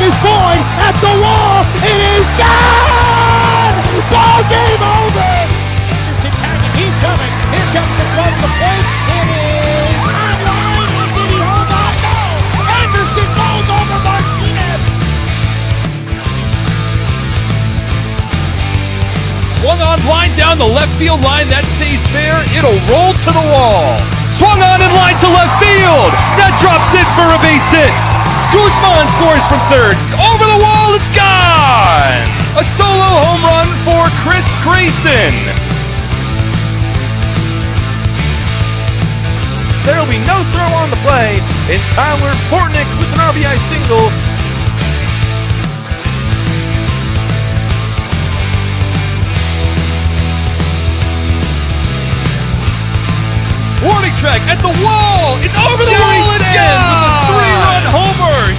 is Boyd at the wall. It is gone! Ball game over! Anderson tagging, he's coming. Here comes the glove, the plate. It is online. Did he hold on? No! Anderson falls over Martinez. Swung on line down the left field line. That stays fair. It'll roll to the wall. Swung on in line to left field. That drops it for a base hit. Guzman scores from third. Over the wall, it's gone! A solo home run for Chris Grayson. There will be no throw on the play, and Tyler Portnick with an RBI single. Warning track at the wall. It's over the wall again with a 3-run homer.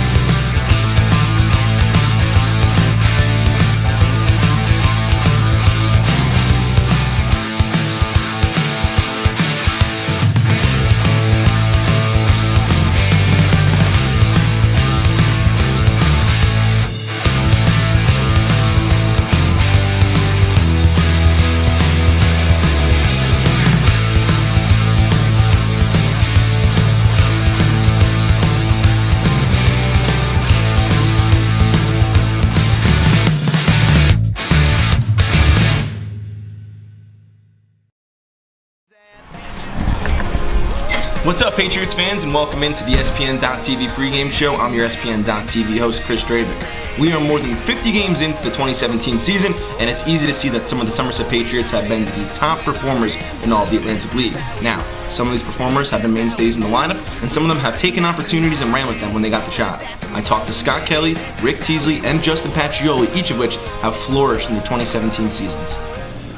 What's up, Patriots fans, and welcome into the SPN.TV pregame show. I'm your SPN.TV host, Chris Draven. We are more than 50 games into the 2017 season, and it's easy to see that some of the Somerset Patriots have been the top performers in all of the Atlantic League. Now, some of these performers have been mainstays in the lineup, and some of them have taken opportunities and ran with them when they got the shot. I talked to Scott Kelly, Rick Teasley, and Justin Pacioli, each of which have flourished in the 2017 seasons.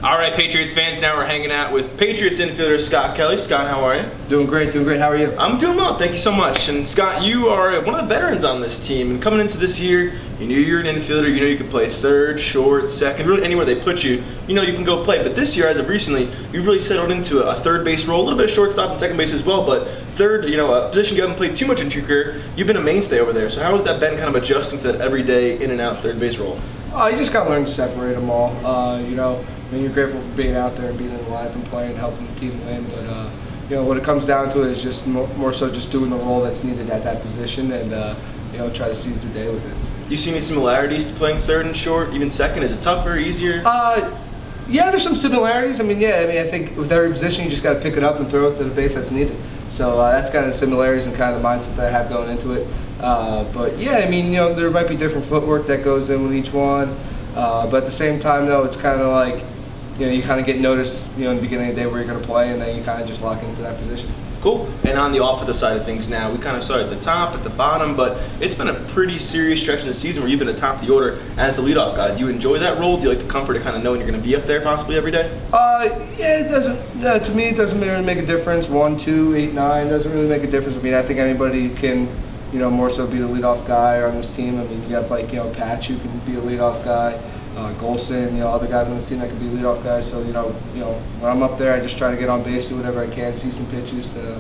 All right, Patriots fans, now we're hanging out with Patriots infielder Scott Kelly. Scott, how are you? Doing great. How are you? I'm doing well, thank you so much. And Scott, you are one of the veterans on this team. And coming into this year, you knew you're an infielder. You know you could play third, short, second, really anywhere they put you. You know you can go play. But this year, as of recently, you've really settled into a third base role, a little bit of shortstop and second base as well. But third, a position you haven't played too much in your career. You've been a mainstay over there. So how has that been, kind of adjusting to that everyday in and out third base role? You just got to learn to separate them all. I mean, you're grateful for being out there and being in the lineup and playing, helping the team win. But what it comes down to is just more so just doing the role that's needed at that position and try to seize the day with it. Do you see any similarities to playing third and short, even second? Is it tougher, easier? Yeah, there's some similarities. I think with every position you just got to pick it up and throw it to the base that's needed. So that's kind of the similarities and kind of the mindset that I have going into it. There might be different footwork that goes in with each one. But at the same time, though, it's kind of like, you kind of get noticed, in the beginning of the day where you're going to play, and then you kind of just lock in for that position. Cool. And on the offensive side of things now, we kind of saw at the top, at the bottom, but it's been a pretty serious stretch in the season where you've been atop the order as the leadoff guy. Do you enjoy that role? Do you like the comfort of kind of knowing you're going to be up there possibly every day? It doesn't. To me, it doesn't really make a difference. 1, 2, 8, 9 doesn't really make a difference. I think anybody can, more so be the leadoff guy on this team. You have Patch who can be a leadoff guy. Golson, other guys on this team that could be leadoff guys. So, when I'm up there, I just try to get on base, do whatever I can, see some pitches to,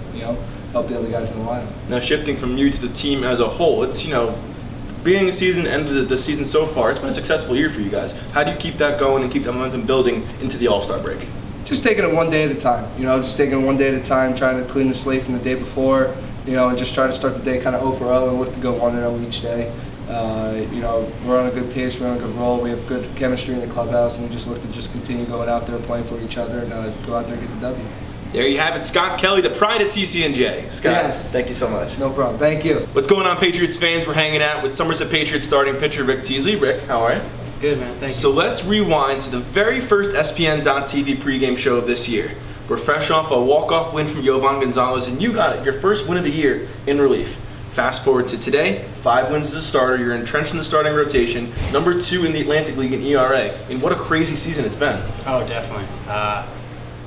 help the other guys in the lineup. Now, shifting from you to the team as a whole, it's, beginning of the season, end of the season so far, it's been a successful year for you guys. How do you keep that going and keep that momentum building into the All-Star break? Just taking it one day at a time, just taking it one day at a time, trying to clean the slate from the day before, and just try to start the day kind of 0-for-0 and look to go 1-0 each day. We're on a good pace, we're on a good roll, we have good chemistry in the clubhouse, and we just look to just continue going out there playing for each other and go out there and get the W. There you have it, Scott Kelly, the pride of TCNJ. Scott, yes. Thank you so much. No problem, thank you. What's going on, Patriots fans? We're hanging out with Somerset Patriots starting pitcher Rick Teasley. Rick, how are you? Good, man, thank you. So let's rewind to the very first SPN.TV pregame show of this year. We're fresh off a walk-off win from Yovan Gonzalez, and you got it, your first win of the year in relief. Fast forward to today, 5 wins as a starter, you're entrenched in the starting rotation, number 2 in the Atlantic League in ERA. And what a crazy season it's been. Oh, definitely.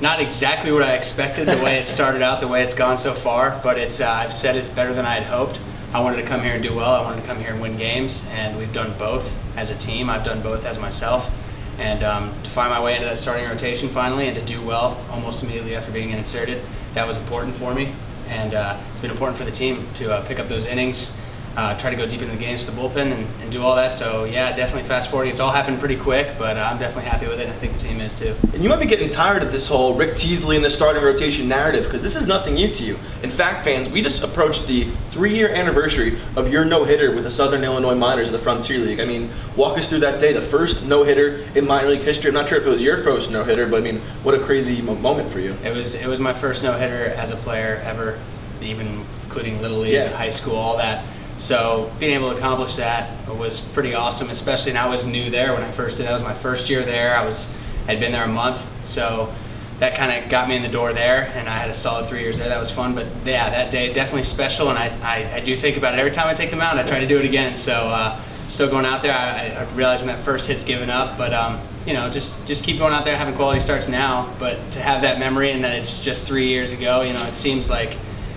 Not exactly what I expected, the way it started out, the way it's gone so far, but I've said it's better than I had hoped. I wanted to come here and do well, I wanted to come here and win games, and we've done both as a team, I've done both as myself. And to find my way into that starting rotation finally and to do well almost immediately after being inserted, that was important for me. And it's been important for the team to pick up those innings. try to go deep into the games for the bullpen and do all that. So yeah, definitely fast forwarding. It's all happened pretty quick, but I'm definitely happy with it, and I think the team is too. And you might be getting tired of this whole Rick Teasley and the starting rotation narrative, because this is nothing new to you. In fact, fans, we just approached the 3-year anniversary of your no-hitter with the Southern Illinois Miners in the Frontier League. I mean, walk us through that day, the first no-hitter in minor league history. I'm not sure if it was your first no-hitter, but I mean, what a crazy moment for you. It was my first no-hitter as a player ever, even including Little League, high school, all that. So being able to accomplish that was pretty awesome, especially, and I was new there when I first did. That was my first year there. Had been there a month, so that kind of got me in the door there, and I had a solid 3 years there. That was fun, but yeah, that day definitely special, and I do think about it every time I take the mound. I try to do it again. So still going out there. I realize when that first hit's given up, but just keep going out there, having quality starts now. But to have that memory and that it's just 3 years ago, it seems like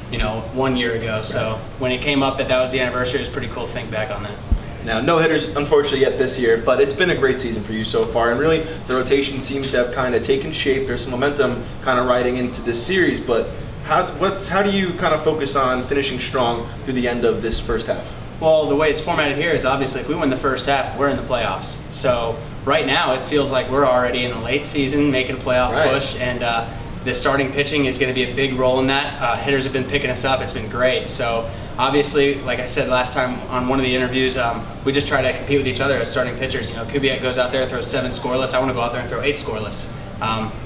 1 year ago. So when it came up that was the anniversary, it was pretty cool to think back on that. Now, no hitters, unfortunately, yet this year, but it's been a great season for you so far, and really the rotation seems to have kind of taken shape. There's some momentum kind of riding into this series, but how do you kind of focus on finishing strong through the end of this first half? Well, the way it's formatted here is obviously if we win the first half, we're in the playoffs. So right now it feels like we're already in the late season, making a playoff push, and the starting pitching is going to be a big role in that. Hitters have been picking us up. It's been great. So obviously, like I said last time on one of the interviews, we just try to compete with each other as starting pitchers. Kubiak goes out there and throws 7 scoreless. I want to go out there and throw 8 scoreless,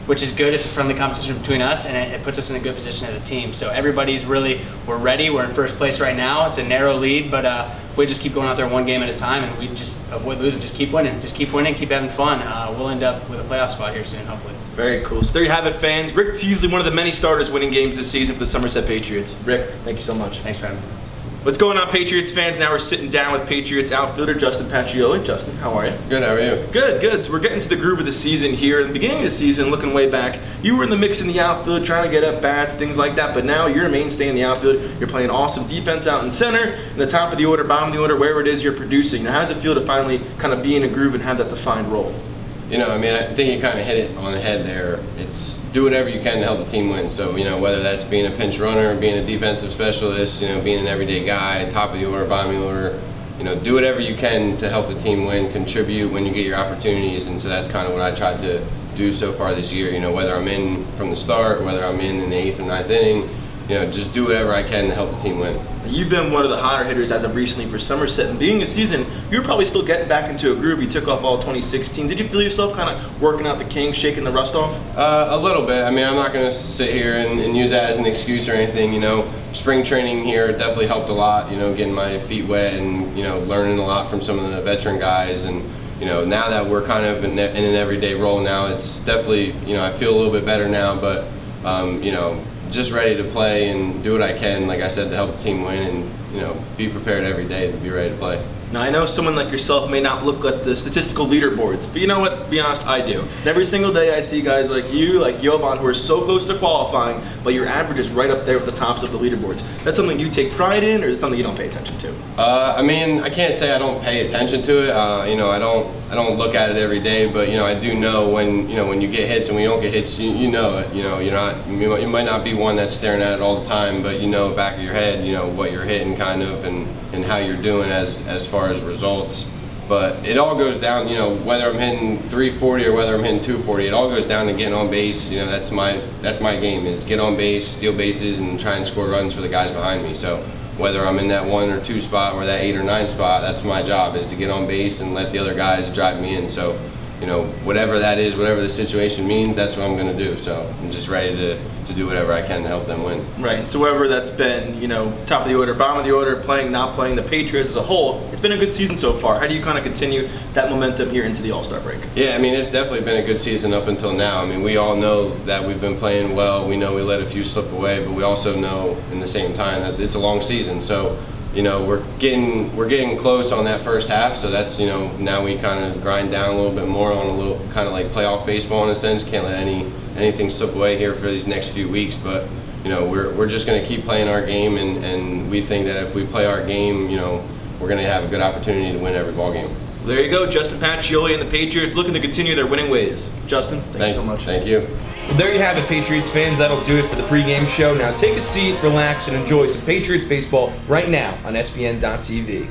which is good. It's a friendly competition between us, and it puts us in a good position as a team. So we're ready. We're in first place right now. It's a narrow lead, but if we just keep going out there one game at a time and we just avoid losing, just keep winning, keep having fun, we'll end up with a playoff spot here soon, hopefully. Very cool. So there you have it, fans. Rick Teasley, one of the many starters winning games this season for the Somerset Patriots. Rick, thank you so much. Thanks for having me. What's going on, Patriots fans? Now we're sitting down with Patriots outfielder Justin Pacioli. Justin, how are you? Good, how are you? Good. So we're getting to the groove of the season here. In the beginning of the season, looking way back, you were in the mix in the outfield, trying to get at bats, things like that, but now you're a mainstay in the outfield. You're playing awesome defense out in center, in the top of the order, bottom of the order, wherever it is you're producing. Now, how does it feel to finally kind of be in a groove and have that defined role? I think you kind of hit it on the head there. It's do whatever you can to help the team win. So, whether that's being a pinch runner, being a defensive specialist, being an everyday guy, top of the order, bottom of the order, do whatever you can to help the team win, contribute when you get your opportunities. And so that's kind of what I tried to do so far this year. Whether I'm in from the start, whether I'm in the 8th or 9th inning, just do whatever I can to help the team win. You've been one of the hotter hitters as of recently for Somerset, and being a season, you're probably still getting back into a groove. You took off all 2016. Did you feel yourself kind of working out the kinks, shaking the rust off? A little bit. I'm not going to sit here and use that as an excuse or anything. Spring training here definitely helped a lot. Getting my feet wet and learning a lot from some of the veteran guys. And now that we're kind of in an everyday role now, it's definitely I feel a little bit better now, but just ready to play and do what I can, like I said, to help the team win and be prepared every day to be ready to play. Now, I know someone like yourself may not look at the statistical leaderboards, but you know what? Be honest, I do. And every single day I see guys like you, like Jovan, who are so close to qualifying, but your average is right up there with the tops of the leaderboards. That's something you take pride in, or is it something you don't pay attention to? I can't say I don't pay attention to it. I don't look at it every day, but I do know when you get hits and when you don't get hits, you know it. You might not be one that's staring at it all the time, but back of your head, what you're hitting kind of and how you're doing as far as results. But it all goes down, whether I'm hitting 340 or whether I'm hitting 240, it all goes down to getting on base. That's my game, is get on base, steal bases, and try and score runs for the guys behind me. So whether I'm in that 1 or 2 spot or that 8 or 9 spot, that's my job, is to get on base and let the other guys drive me in. So whatever that is, whatever the situation means, that's what I'm going to do. So I'm just ready to do whatever I can to help them win. Right, and so whoever that's been, top of the order, bottom of the order, playing, not playing, the Patriots as a whole, it's been a good season so far. How do you kind of continue that momentum here into the All-Star break? Yeah, it's definitely been a good season up until now. We all know that we've been playing well. We know we let a few slip away, but we also know in the same time that it's a long season. So we're getting close on that first half, so that's now we kind of grind down a little bit more on a little kind of like playoff baseball in a sense. Can't let anything slip away here for these next few weeks, but we're just going to keep playing our game, and we think that if we play our game, we're going to have a good opportunity to win every ball game. Well, there you go, Justin Pacioli and the Patriots looking to continue their winning ways. Justin, thank you so much. Thank you. Well, there you have it, Patriots fans. That'll do it for the pregame show. Now take a seat, relax, and enjoy some Patriots baseball right now on SPN.TV.